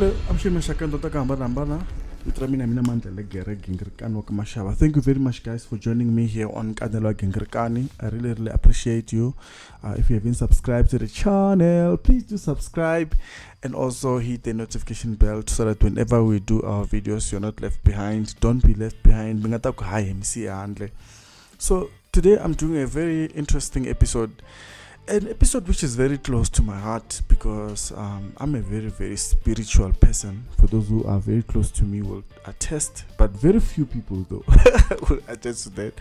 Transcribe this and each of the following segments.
Hello, I'm Mandla Gingirikani. Thank you very much, guys, for joining me here on Nkanelo Gingirikani. I really appreciate you. If you haven't subscribed to the channel, please do subscribe and also hit the notification bell so that whenever we do our videos, you're not left behind. Don't be left behind. So today I'm doing a very interesting episode. An episode which is very close to my heart because I'm a very spiritual person. For those who are very close to me will attest, but very few people though will attest to that.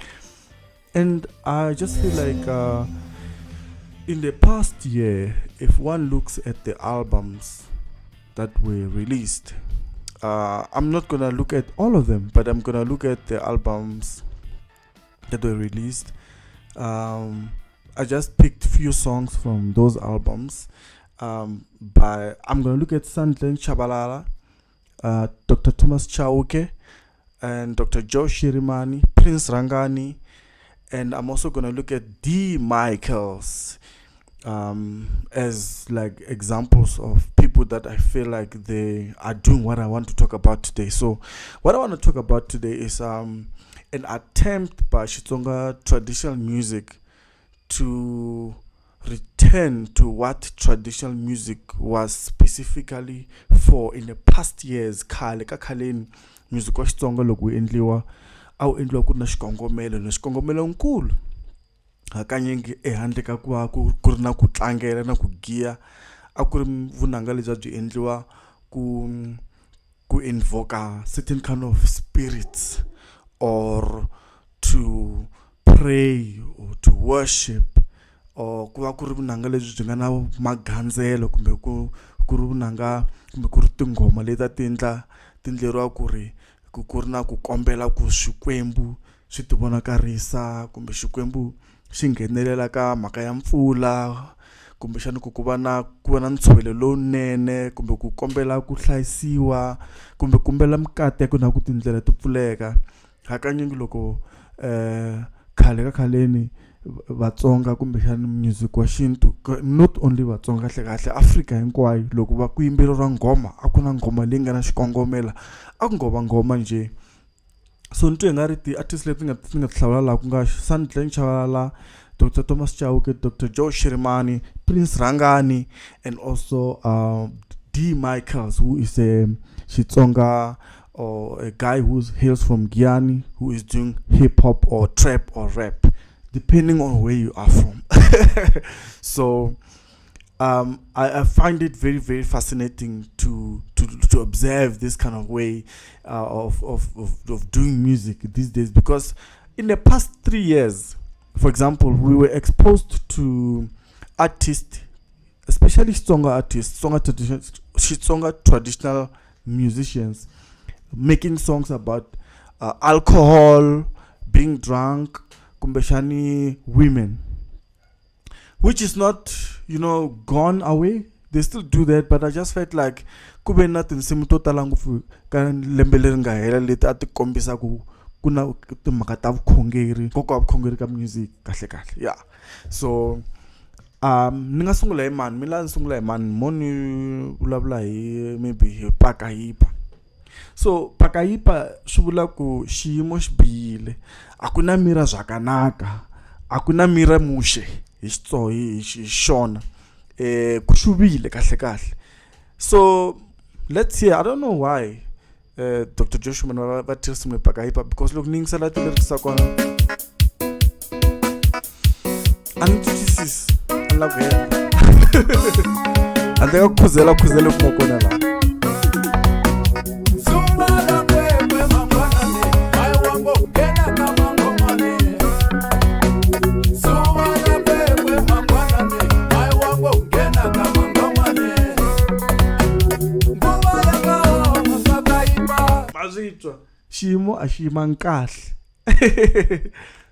And I just feel like in the past year, if one looks at the albums that were released, I'm not gonna look at all of them, but I'm gonna look at the albums that were released. I just picked few songs from those albums. I'm gonna look at Sandlen Chabalala, Dr. Thomas Chauke, and Dr. Joe Shirimani, Prince Rangani, and I'm also gonna look at D. Michaels as like examples of people that I feel like they are doing what I want to talk about today. So what I want to talk about today is an attempt by Xitsonga traditional music to return to what traditional music was specifically for in the past years. Khale ka khaleni music wa Xitsonga loko wu endliwa a wu endliwa ku ri na xikongomelo nkulu hakanyingi ehandle ka ku va ku ri na ku tlangela na ku giya a ku ri vunanga lebyi byi endliwa ku invoke certain kind of spirits or to pray or to worship, or ku va ku ri vunanga lebyi byi nga na magandzelo kumbe ku ri vunanga kumbe ku ri tingoma leta tindleriwa ku ri na ku kombela ku Xikwembu swi ti vonakarisa kumbe Xikwembu xi nghenelela ka mhaka ya mpfula kumbe xana ku va na ntshovelo lowunene kumbe ku kombela ku hlayisiwa kumbe kumbela mikateko na ku tindlela ti pfuleka. Hakanyingi loko khale ka khaleni Vatsonga kumbe xana music wa xintu, not only Vatsonga kahle Afrika hinkwayo, loko va ku yimbeleriwa ngoma a ku na ngoma leyi nga na xikongomela, a ku ngoma nje. So nto hi nga ri ti artist leti nga hlawula la ku nga Sandlen Chabalala, Dr. Thomas Chauke, Dr. Joe Shirimani, Prince Rangani, and also D. Michaels, who is a Xitsonga or a guy who hails from Guyana, who is doing hip hop or trap or rap, depending on where you are from. So I find it very fascinating to observe this kind of way of doing music these days, because in the past 3 years, for example, we were exposed to artists, especially Xitsonga traditional musicians, making songs about alcohol, being drunk, kumbeshani women, which is not, gone away. They still do that, but I just felt like kube na tinsimu to tala ngopfu ka lembe leri nga hela leti a ti kombisa ku na timhaka ta vukhongeri, nkoka wa vukhongeri ka music kahle. Yeah. So ni nga sungula hi mani moni vulavula hi maybe hi Pakayipa. So Pakayipa swi vula ku xiyimo xi bihile, a ku na mira zvakanaka, a ku na mira muxe hi xona, ku xuvile kahle. So let's hear. I don't know why Dr. Joshua va tirhisa me Pakayipa, because loko ni yingisela ti lyrics ta kona a ni twisisi, a ni la ku hela handle ka khuzela kuma kona la. Xiyimo a xi yimanga kahle.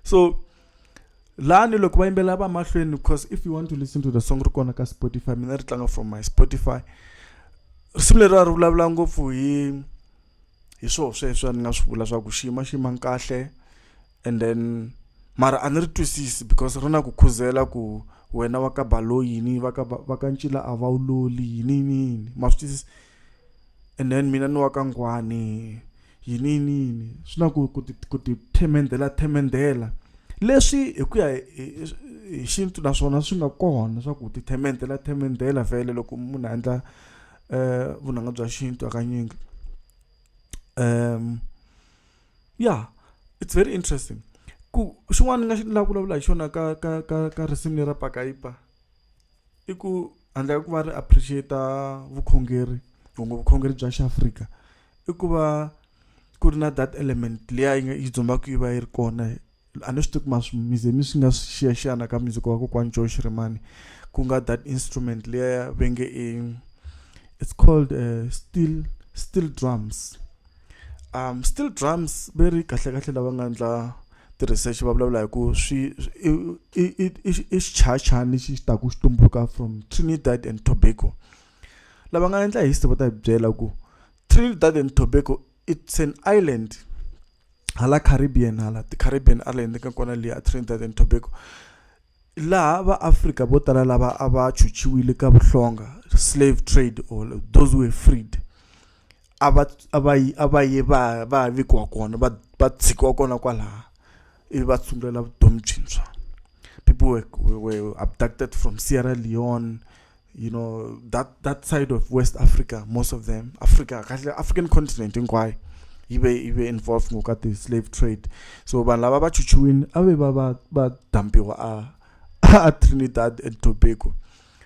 So lani loko va yimbela va mahlweni, because if you want to listen to the song ri kona ka Spotify, mina ri tlanga from my Spotify. Risimu leri ri vulavula ngopfu hi sweswo ni nga swi vula swa ku xiyimo xi yimanga kahle, and then mara a ni ri twisisi because ri na ku khuzela ku wena wa ka balo yini va ka ncila a va uloli yini ma swi twisisi. and then mina ni wa ka Ngwani yini swi na ku ti themendela leswi hi ku ya hi xintu naswona swi nga kona swa ku ti themendela vhele loko munhu a endla vunanga bya xintu hakanyingi. Yeah, it's very interesting. Ku xin'wana nga xi vulavula hi xona ka risimu ra Pakaipa i ku handle ku va ri appreciate vukhongeri bya xiAfrika i ku va ku ri na that element leya yi dzumaka yi va yi ri kona. A ni swi tivi ku mi swi nga xiyaxiyana ka music wa kokwani Joe Shirimani ku nga that instrument leya venge it's called steel drums. Steel drums very kahle lava nga endla ti-research va vulavula hi ku swi i xichayachani xi taku xi tumbuluka from Trinidad and Tobago. Lava nga endla history va ta hi byela ku Trinidad and Tobago it's an island hala Caribbean the Caribbean island ka kona liya Trinidad and Tobago laha va Africa vo tala lava a va chuchiwile ka vuhlonga slave trade or those who were freed va vikiwa kona va tshikiwa kona kwalaha ivi va tshungulela vutomi byintshwa. People were abducted from Sierra Leone, you know, that side of West Africa, most of them African continent hinkwayo yi ve involved ngoka the slave trade. So vanhu lava va chuchiwini ave va dampiwa a Trinidad and Tobago.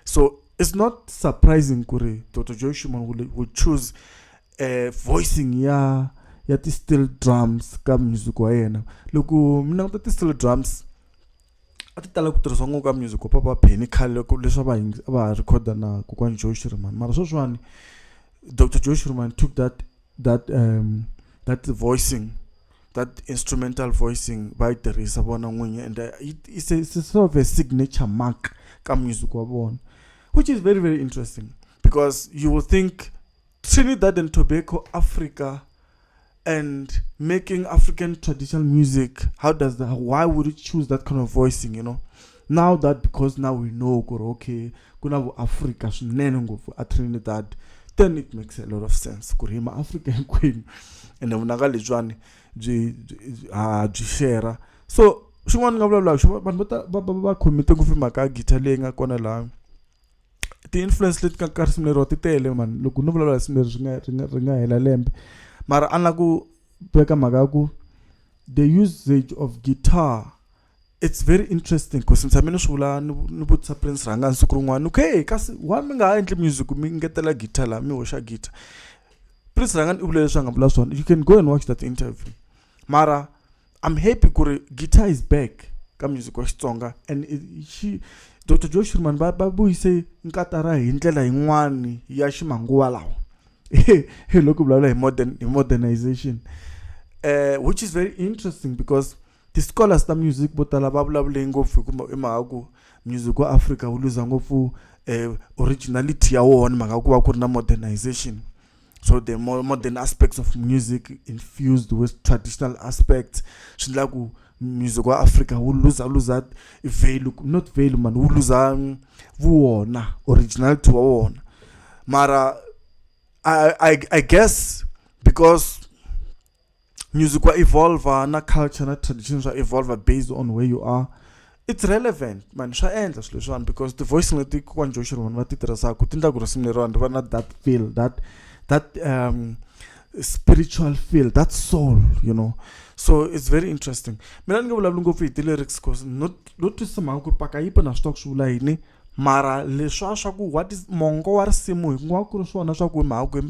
So it's not surprising kuri Dr. Joe Shirimani will choose voicing ya ti steel drums ka music wa yena. Loko mina ti steel drums a ti tala ku tirhisiwa ngopfu ka music wa Papa Penny khale leswi va recorda na kokwani Joe Shirimani. Mara sweswiwani Dr. Joe Shirimani took that voicing, that instrumental voicing va yi tirhisa vona n'winyi, and it's a sort of a signature mark ka music wa vona, which is very, very interesting because you will think Trinidad and Tobago, Africa, and making African traditional music, why would you choose that kind of voicing, you know? Now we know, okay, kuna Africa, a Trinidad, then it makes a lot of sense. Kurima African queen, and then unaga lejwani, share. So, she want to go but committed with my guitar laying a corner line. The influence lit ka karsimle roti tele man loko no vulavula simle ringa hela lembe mara anaku beka magaku the usage of guitar, it's very interesting because since mina swivula ni vutisa Prince Ranga nsiku rin'wana okay kasi wa mi nga endli music mi ngetela guitar la mi hoxa guitar. Prince Ranga u vule leswi nga vula swona. You can go and watch that interview. Mara I'm happy kuri guitar is back ka music wa Xitsonga, and Dr. Joe Shirimani ba vuyise nkatara hi ndlela yin'wani ya ximanguva lawa loko vulavula hi modernization, which is very interesting because the scholars ta music vo tala va vulavule ngopfu hi mhaka ku music wa Africa wu luza ngopfu originality ya wona mhaka ku va ku ri na modernization. So the more modern aspects of music infused with traditional aspects swi endla ku music wa Africa wu lose value, not value man, wu lose vuwona, originality wa wona. Mara I guess because music wa evolve na culture na traditions wa evolve based on where you are, it's relevant man, swa endla swilo leswiwani because the voice leti kokwani Joe Shirimani va ti tirhisaka ti endla ku risimu leriwani va na that feel, that spiritual feel, that soul, you know. So it's very interesting. Mina ni nga vulavula ngopfu hi ti-lyrics cause not to somehow ku Pakaipa na stock swivula yini mara leswa swa ku what is mongo wa risimu hinkwako ku ri swona swa ku mhaka ku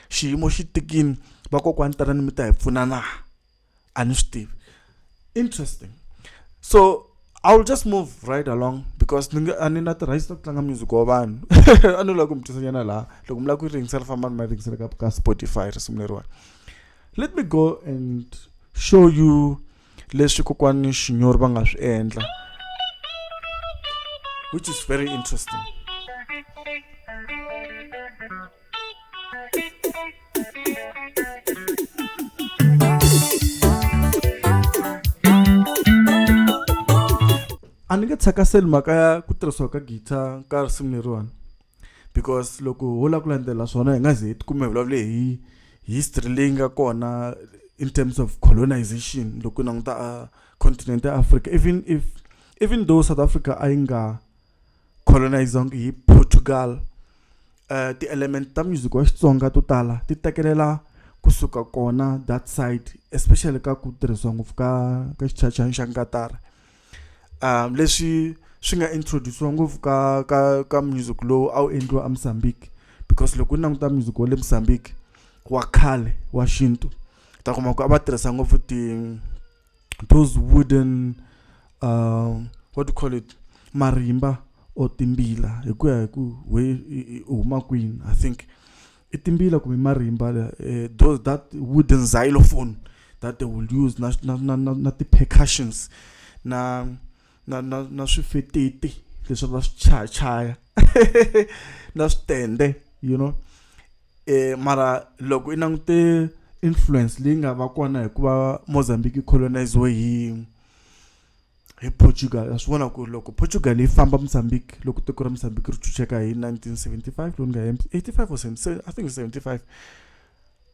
xiyimo xi tikini vakokwani tanani mi ta hi pfuna na a ni swi tivi. Interesting. So I will just move right along because I need not rise to tlanga music wa vanhu. A ni lava ku mi twisanyana laha loko mi lava ku ringisela famba mi ringisela ka Spotify risimu leriwani. Let me go and show you leswi kokwani Xinyori va nga swi endla, which is very interesting. A ni nga tshakaseli mhaka ya ku tirhisiwa ka guitar ka risimu leriwani because loko ho la ku landzela swona hi nga ze hi tikume hi vulavule hi history leyi nga kona in terms of colonization loko hi languta continent ya Africa, even though South Africa a yi nga colonizangi hi Portugal, ti element ta music wa Xitsonga to tala ti tekelela kusuka kona that side, especially ka ku tirhisiwa ngopfu ka xichachani xa nkatara. Leswi swi nga introduce ngopfu ka music lowu a wu endliwa Mozambique, because loko u languta music wa le Mozambique wa khale wa xintu ta kuma ku a va tirhisa ngopfu those wooden what do you call it, marimba or timbila, hi ku ya hi ku huma kwini. I think itimbila kumbe marimba, those that wooden xylophone that they will use na ti percussions na swifeteti leswi va swi chaya na switende, you know. Mara loko i langute influence leyi nga va kona hikuva Mozambique colonize hi Portugal, swi vona ku loko Portugal yi famba Mozambique, loko tiko ra Mozambique ri chucheka hi 1975 loko nga 85 or 77, I think 75,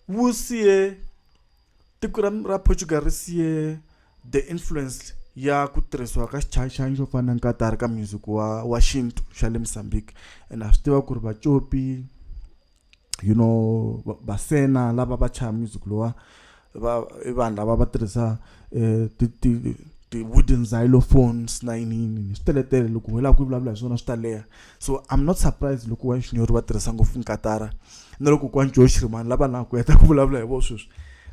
wu siye tiko ra Portugal ri siye the influence ya ku tirhisiwa ka xichayachayani xo fana nkatari ka music wa xintu xa le Mozambique. And a swi tiva ku ri vacopi, you know, basena lava va chaya music lowa vanhu lava va tirhisa the wooden xylophones na yini swi teletele loko hi lava ku vulavula hi swona swi ta leha. So I'm not surprised loko wa xinyori va tirhisa ngopfu nkatara, na loko kwa Josh Rimani lava na ku heta ku vulavula hi vo sweswi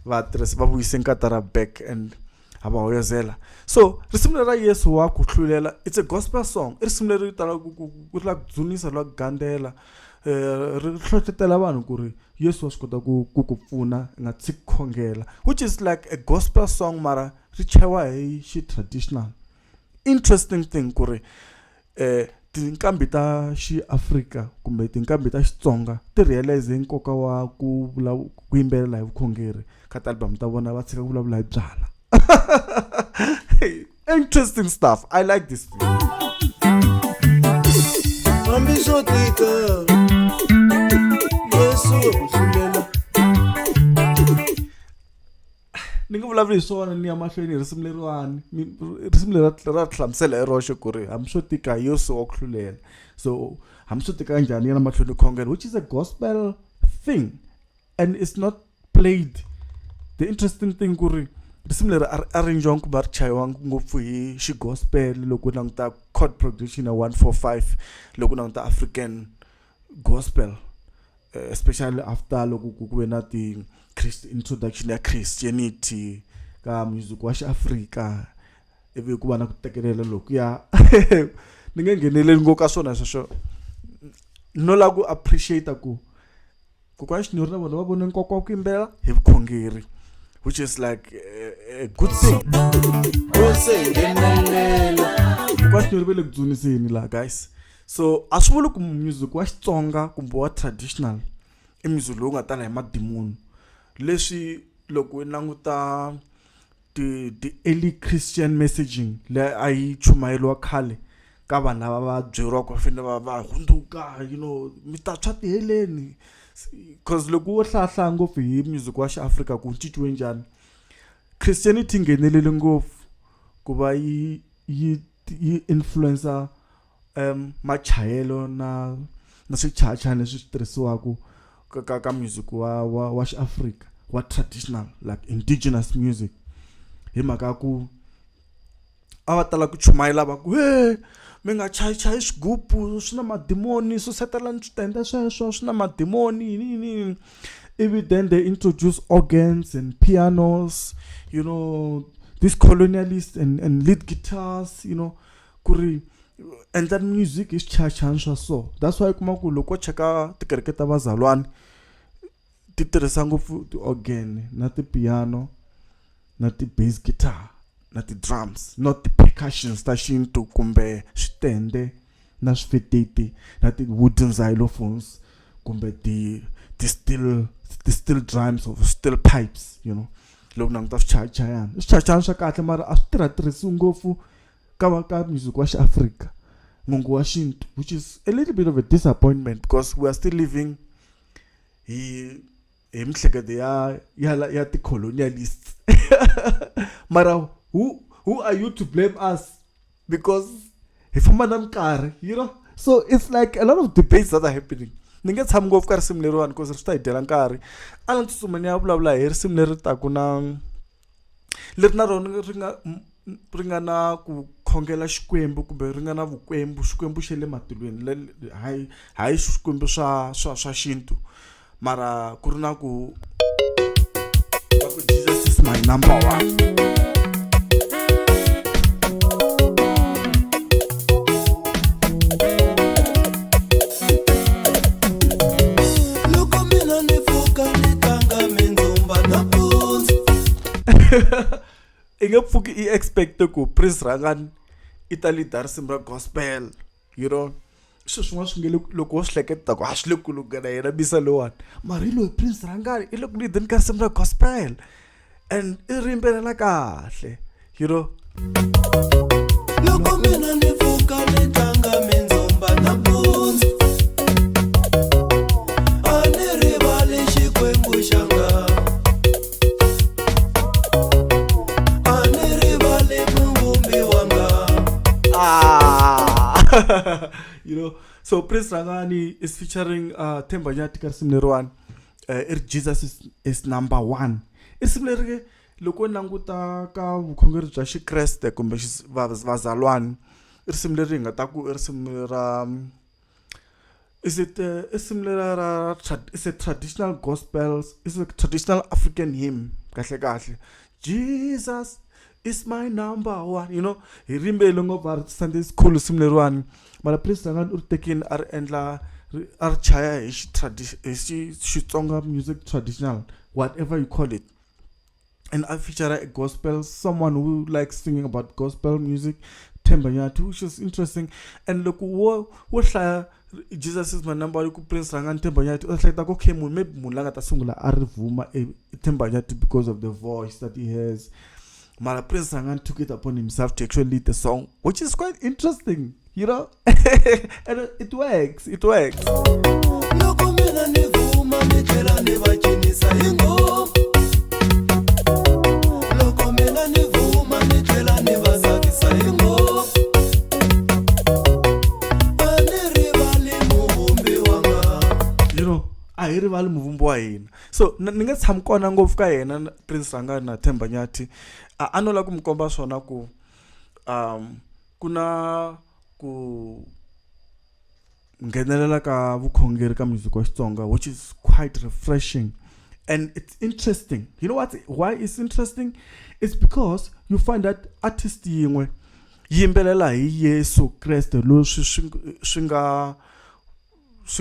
va tirhisa va vuyise nkatara back and aba hoyozela. So risimu ra Yesu wa ku hlulela, it's a gospel song. Risimu leri tala ku la dzunisa la gandela, ri hlohlotela vanhu ku ri Yesu wa swi kota ku pfuna nga tsikhongela, which is like a gospel song mara ri chawa hi xi traditional. Interesting thing ku ri tinkambi ta xi Africa kumbe tinkambi ta Xitsonga ti realize nkoka wa ku yimbelela hi vukhongeri ka album ta vona, va tshika ku vulavula hi byala. Interesting stuff. I like this thing. Ni nga vulavula hi swona ni ya mahlweni risimu leriwani, risimu leri ra hlamusela hi roxe ku ri hambi swo tika Yesu wa ku hlulela. So hambi swo tika njhani yana mahlweni khongela, which is a gospel thing and it's not played. The interesting thing ku ri risimu leri arrangewa ku va ri chayiwa ngopfu hi xigospel loko languta chord progression ya 145, loko languta African gospel, especially after loko ku ve na ti introduction ya Christianity ka music wa xi-Africa, ivi ku va na ku tekelela loko ya ni nge ngheneleli ngopfu ka swona sweswo, no la ku appreciate ku kwa xinyori na vona va vone nkoka wa ku yimbelela hi vukhongeri, which is like a good thing. Kwa xinyori va le ku dzuniseni la guys. So a swi vuli ku music wa Xitsonga kumbe wa traditional i music lowu nga tala hi madimoni, leswi loko i languta the early Christian messaging le a yi chumayeliwa khale ka vanhu lava va byeriwa ku fanele va hunduka, you know, mi ta tshwa tiheleni. Because loko wo hlahla ngopfu hi music wa xi-Africa ku cinciwe njhani, Christianity nghenelele ngopfu ku va yi influencer machayelo na swichayachayani leswi swi tirhisiwaku ka music wa xi-Africa wa traditional like indigenous music. Hi mhaka ku a va tala ku chumayela va ku mi nga chayi xigubu swi na madimoni, swo setela switende sweswo swi na madimoni yini. Even then they introduce organs and pianos, you know, these colonialists and lead guitars, you know, kuri and that music is chachana so. That's why kuma ku loko cheka tikereke ta vazalwane ti tirhisa ngopfu ti organ na ti piano na ti bass guitar na ti drums, not the percussions ta xintu kumbe switende na swifeteti na ti wooden xylophones kumbe ti steel drums or steel pipes, you know. Loko nangita swichayachayani swa kahle mara a swi tirhisiwi ngopfu ka music wa xi-Africa. ngungu wa xintu, which is a little bit of a disappointment because we are still living hi mihleketo ya ti-colonialists. Mara who are you to blame us? Because hi famba na nkarhi, you know. So it's like a lot of debates that are happening. Ni nge tshami ngopfu ka risimu leriwani because ri swi ta hi dyela nkarhi. A ni tsutsuma ni ya vulavula hi risimu leri taku na leri na rona ri nga na ku khongela xikwembu kumbe ri nga na xikwembu xe le matilweni hayi swikwembu swa xintu, mara ku ri na ku Jesus is my number one. I nge pfuki I expect ku Prince Rangani I ta leader risimu ra gospel, you know. Swilo swin'wana swi nge loko wo swi hleketa ku swi le kule na yena bisa lowani, mara hi loyi Prince Rangani I le ku leadeni ka risimu ra gospel and I ri yimbelela kahle, you know. Loko mina ni pfuka ni tlanga mindzumba nampundzu a ni rivali xikwembu xanga. You know, so Prince Rangani is featuring Themba Nyati ka risimu leriwani, Jesus is number one. Risimu leri loko languta ka vukhongeri bya xikreste kumbe vazalwani, risimu leri hi nga ta ku risimu ra is a traditional gospel, is a traditional African hymn kahle kahle. Jesus is my number one, you know. Hi rimbele ngopfu Sunday school risimu leriwani, mara Prince Rangani u ri tekini a ri endla a ri chaya hi Xitsonga music traditional, whatever you call it, and I feature a gospel, someone who likes singing about gospel music, Themba Nyati, which is interesting. And look, wo hlaya Jesus is my number one ku Prince Rangani Themba Nyati, u hlaya okay, maybe munhu la nga ta sungula a ri vuma Themba Nyati because of the voice that he has. Mara Prince Rangani took it upon himself to actually lead the song, which is quite interesting, you know. And it works. You know, a hi rivali muvumbi wa hina. So ni nge tshami kona ngopfu ka yena Prince Rangani na Themba Nyati. A no la ku mi komba swona ku ku na ku nghenelela ka vukhongeri ka music wa Xitsonga, which is quite refreshing and it's interesting. You know why it's interesting? It's because you find that artist yin'we yimbelela hi Yesu Kreste lo swi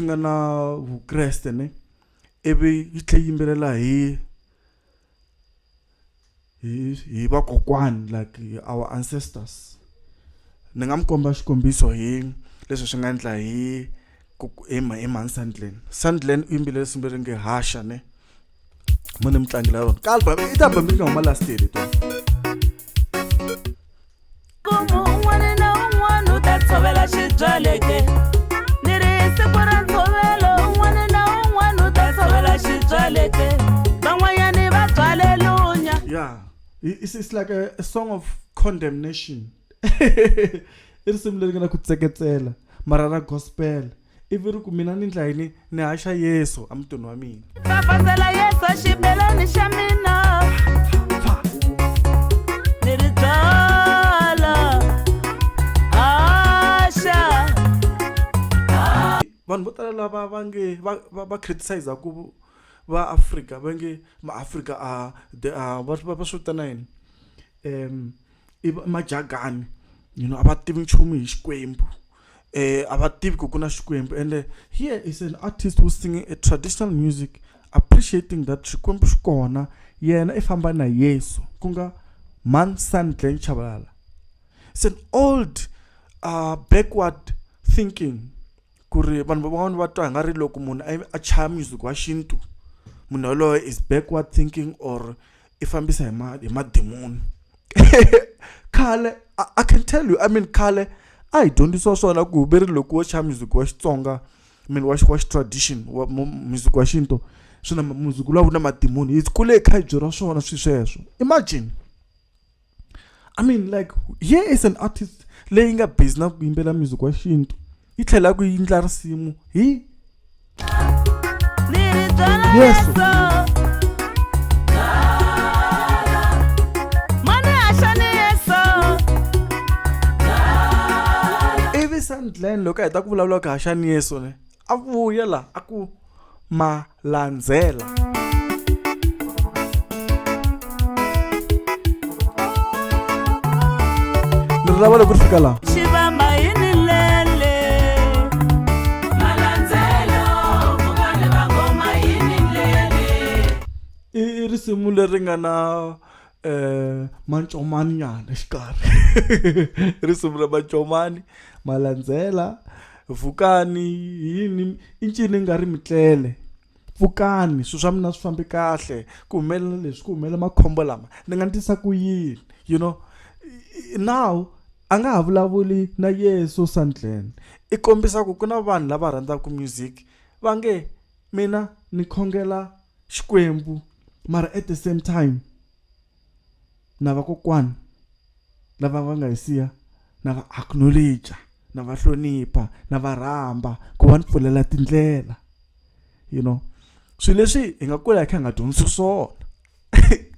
nga na vukreste ne, ivi yi tlhe yimbelela hi vakokwani, like our ancestors. Ni nga mi komba xikombiso hi leswi swi nga endla hi Mani Sandlen u yimbile risimu leri nge Hasha ne, mo ni mi tlangela rona ka album i album ri nga huma last year to como un'wana na un'wana u ta tshovela xibyaleke ni ri siku ra ntshovelo un'wana na un'wana u ta tshovela xibyaleke van'wanyani va byale lunya. Yeah, it's like a song of condemnation. Risimu leri nga na ku tseketsela mara ra gospel, ivi ri ku mina ni ndla yini ni haxa Yesu amutini wa mina. Fafazela Yesu xibelani xa mina ni ri byala haxa. Vanhu vo tala lava va criticize ku va Africa va nge ma-Africa va swi vitana yini majagani, you know, a va tivi nchumu hi xikwembu, a va tivi ku na xikwembu. And here is an artist who's singing a traditional music, appreciating that xikwembu xi kona, yena I famba na Yesu ku nga Mani Sandlen. It's an old backward thinking ku ri vanhu van'wana va twa nga ri loko munhu a chaya music wa xintu, munhu yoloye is backward thinking or I fambisa hi mademoni. Khale, I can tell you, I mean khale a hi dyondzisiwa swona ku huberi loko wo cha music wa Xitsonga, I mean wa tradition wa music wa xintu swi na music lowu na madimoni, hi kule hi kha hi byeriwa swona sweswo. Imagine, I mean, like, here is an artist leyi nga busy na ku yimbela music wa xintu, yi tlhela ku yindla risimu hi yes. Ivi Sandlen loko a heta ku vulavula ka Hashani Yeso ne a vuya la a ku Malandzela. Ni lava loko fika la Shivamba inilele Malandzelo vukale vangoma inilele. I risimu leri nga na Mancomani nyana xikarhi. Risimu ra Mancomani, Malandzela, Vukani, yini i ncini nga ri mitlele. Vukani swi swa mina swi fambi kahle, ku humelela leswi, ku humelela makhombo lama ni nga ndisa ku yini, you know. Now a nga ha vulavuli na Yeso Sandlen, i kombisa ku ku na vanhu lava rhandzaka music va nge mina ni khongela Xikwembu, mara at the same time na vakokwani lava va nga hi siya na va acknowledge, na va hlonipha, na va rhamba ku va ni pfulela tindlela, you know. Swilo leswi hi nga kula hi kha hi nga dyondzisi swona.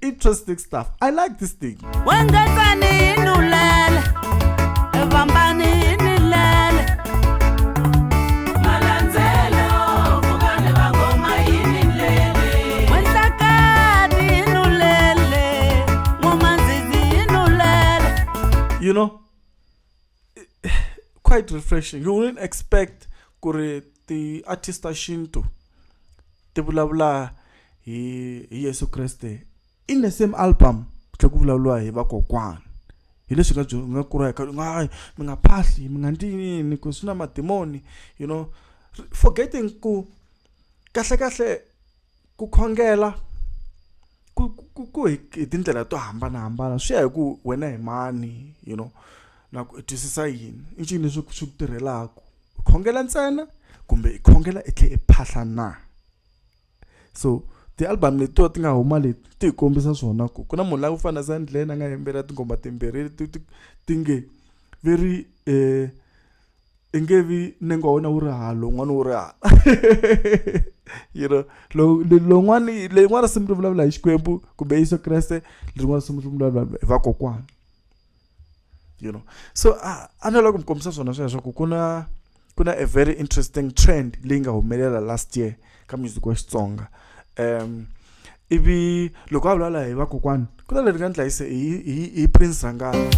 Interesting stuff. I like this thing. Wengatani inulele Evambani inilele Malandzelo vukale vangoma inilele Wenhlakati inulele Mumanzizi inulele. You know, quite refreshing. You wouldn't expect kuri the artist Shinto ti vulavula hi Yesu Kreste in the same album tlhe ku vulavuriwa hi vakokwani. Hi leswi nga kurha ka mi nga phahli, mi nga ndini ku swi na madimoni, you know, forgetting ku kahle ku khongela ku hi tindlela to hambanahambana swi ya hi ku wena hi mani, you know, na ku twisisa yini i ncini leswi swi ku tirhelaka, khongela ntsena kumbe i khongela i tlhe i phahla na. So the album leti ti nga huma leti ti kombisa swona ku na munhu la ku fana Sandlen a nga yimbela tingoma timbirhi ti nge very ingevi nengo wona wu ri halo n'wana wu ri hala. You know, leyin'wana simu ri vulavula hi Xikwembu kumbe Yesu Kreste, lerin'wana simu ri vulavula hi vakokwani, you know. So a ni lava ku mi kombisa swona sweswo ku kuna a very interesting trend leyi nga humelela last year ka music wa Xitsonga. Ivi loko a vulavula hi vakokwani ku na leri nga ndla hi Prince Rangani.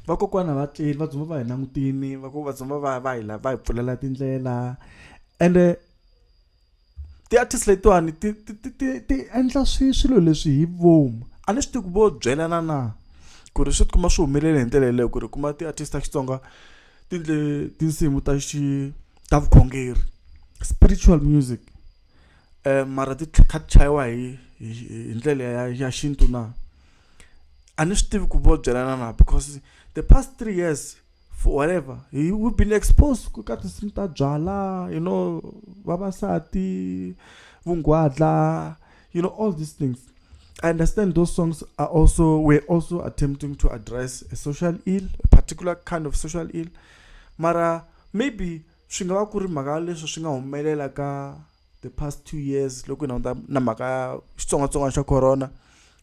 Vakokwana va tleli va dzumba va hi langutini, va dzumba va hi pfulela tindlela, and ti artist letiwani ti endla swilo leswi hi vomu a ni swi tivi ku vo byelana na ku ri swi tikuma swi humelele hi ndlela leyo ku ri kuma ti artist ta Xitsonga tindle tinsimu ta vukhongeri, spiritual music, mara ti kha ti chayiwa hi ndlela ya xintu na. A ni swi tivi ku vo byelana na, because the past 3 years for whatever we've been exposed ku ka tinsimu ta byala, you know, vavasati, vungwadla, you know, all these things. I understand those songs we're also attempting to address a social ill, a particular kind of social ill, mara maybe swi nga va ku ri mhaka leswi swi nga humelela ka the past 2 years loko na mhaka xitsongwatsongwana xa corona,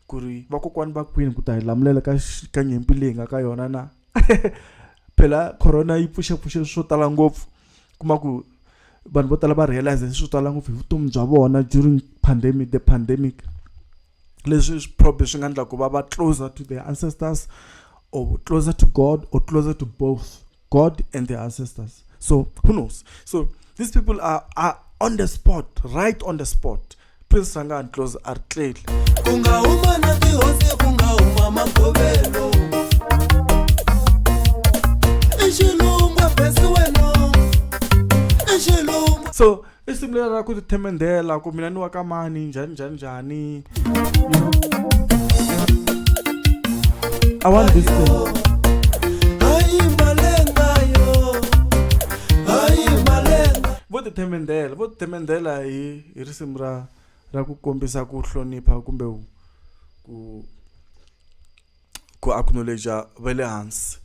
ku ri vakokwani va kwini ku ta hi lamulela ka nyimpi leyi nga ka yona na. Phela corona yi pfuxe swo tala ngopfu, kuma ku vanhu vo tala va realize swo tala ngopfu hi vutomi bya vona during the pandemic. Leswi probably swi nga endla ku va closer to their ancestors, or closer to God, or closer to both God and their ancestors. So who knows? So these people are on the spot, right on the spot. Prince Rangani close are clear. Kunga uma na tihosi kunga uma magovelo. So i risimu leri ra ku tithemendela ku mina ni wa ka mani njhani. I want this thing. Vo tithemendela hi risimu ra ku kombisa ku hlonipha kumbe ku acknowledge va le hansi,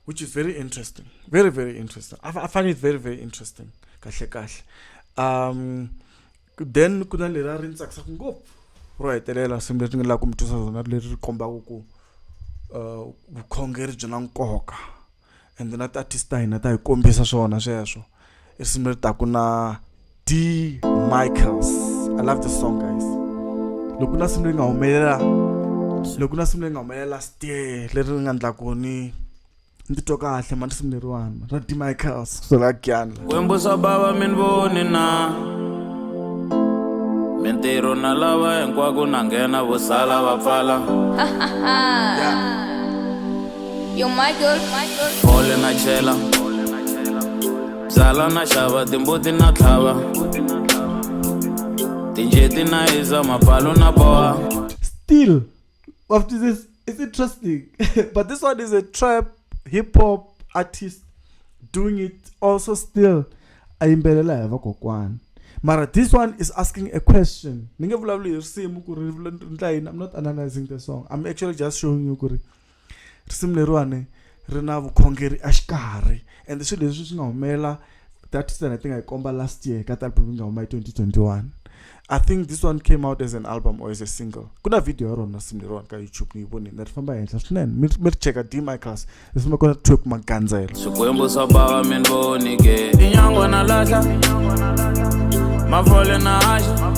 which is very interesting, very very interesting. I find it very very interesting kahle. Then ku na lera ri ntsakisa ngopfu ro hetelela risimu leri ni nga la ku mi twisa rona leri ri kombaka ku vukhongeri byi na nkoka, and then artist ta hina ta hi kombisa swona sweswo. I risimu leri taku na D Michaels. I love this song, guys. Loko na risimu leri nga humelela last year leri nga endla ku ni titwa kahle mani risimu leriwani ra D Michaels so la kyana Wembo sa baba min voni na Mentiro na lava hinkwako na nghena vo sala va pfala Yo, Michael. Ole na chela Zala na xava timbuti na tlhava Tinjeti na isa mapalo na boha Still after this, it's interesting. But this one is a trap hip hop artist doing it also still ayimbelela hi vakokwana. Mara this one is asking a question. Ninge vulavuli hi risimu ku ri ndla yini. I'm not analyzing the song. I'm actually just showing you ku ri risimu leriwani ri na vukhongeri exikarhi, and swilo leswi swi nga humelela that is I think I komba last year ka album nga huma 2021. I think this one came out as an album or as a single. Kuna video ya rona risimu leriwani ka YouTube ni voni na ri famba henhla swinene. Mi cheka D Michaels risimu kona Twek Maganzelo. Swikwembu swa bava min voni ke Inyangwa na lahla Mavole na haxa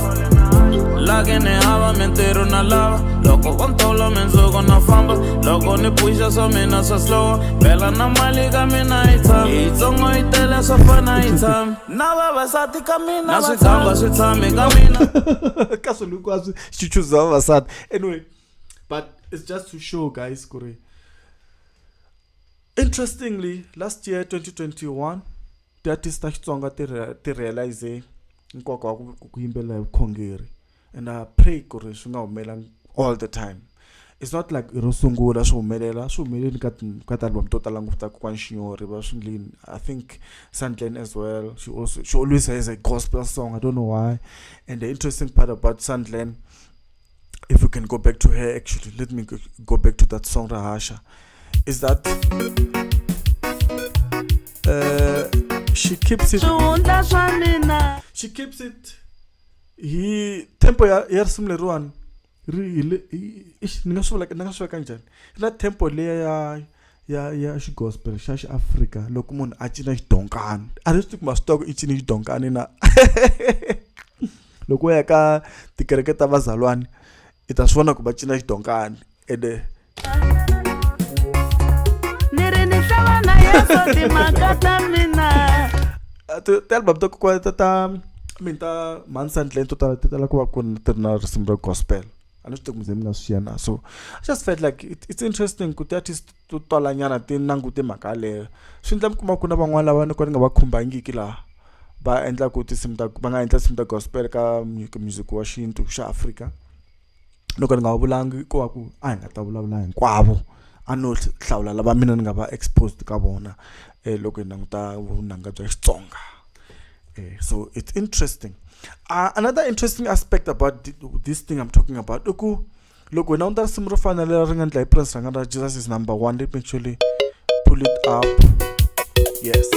Lake ni hava mentiro na lava Loko kontolo menzuko na famba Loko ni pusha swa mina swa slow Bela na mali ka mina itama Itsongo itele swa fana itama Na vavasati ka mina Na switshamba switshami ka mina Kaso hinkwaswo swi chuza vavasati. Anyway, but it's just to show guys kuri interestingly last year 2021 the artist ta Xitsonga ti realize nkoka wa ku yimbelela hi vukhongeri, and I pray kuri swi nga humelela all the time. It's not like ro sungula swi humeleli ka album to tala ngopfu ta Kokwani Shinyori va swi ndlini. I think Sandlane as well, she always has a gospel song. I don't know why. And the interesting part about Sandlane, if we can go back to her, actually let me go back to that song Rahasha, is that she keeps it hi tempo ya risimu leriwani ni nga swi veka njhani, na tempo leya ya xigospel xa xiafrika. Loko munhu a cina xidonkani a ri swi kuma switoko i cini xidonkani na loko ya ka tikereke ta vazalwani i ta swi vona ku va cina xidonkani. Ende ti-album ta kokwana ta Sandlane to tala ku va ku ri na risimu ra gospel. A ni swi tivi mi nga swi na. So I just felt like it's interesting ku ti-artist to talanyana ti languti mhaka yaleyo. Swi endla mi kuma ku na van'wana lava ni nga va khumbangiki laha va endla ku va nga endla tinsimu ta gospel ka music wa xintu xa Afrika. Loko ni nga va vulangi ko va ku a hi nga ta vulavula hinkwavo, a no hlawula lava mina ni nga va exposed ka vona loko hi languta vunanga bya Xitsonga. So it's interesting. Another interesting aspect about this thing I'm talking about, loko wena u ta risimu ro fana leri ri nga endla hi Prince ranga ra Jesus is number one. Let me actually pull it up. Yes.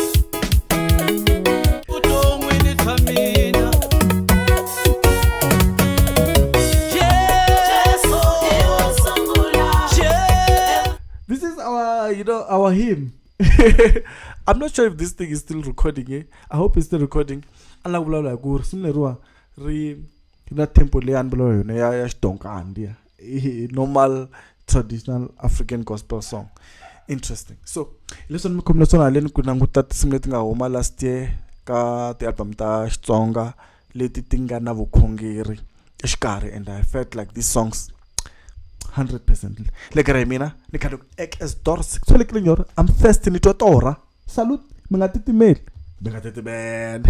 This is our hymn. I'm not sure if this thing is still recording. I hope it's still recording. Ala vulavula ku risimu leriwa ri na tempo leyi ani vulavula yona ya xidonkani normal traditional African gospel song. Interesting. So leswi ni mi khomile swona haleni ku languta tinsimu leti nga huma last year ka ti-album ta Xitsonga leti ti nga na vukhongeri exikarhi, and I felt like these songs 100%. Like mina ni khale ek as Doris. So like I'm first ni totora. Salute, mi nga titimeli. Bengatete band.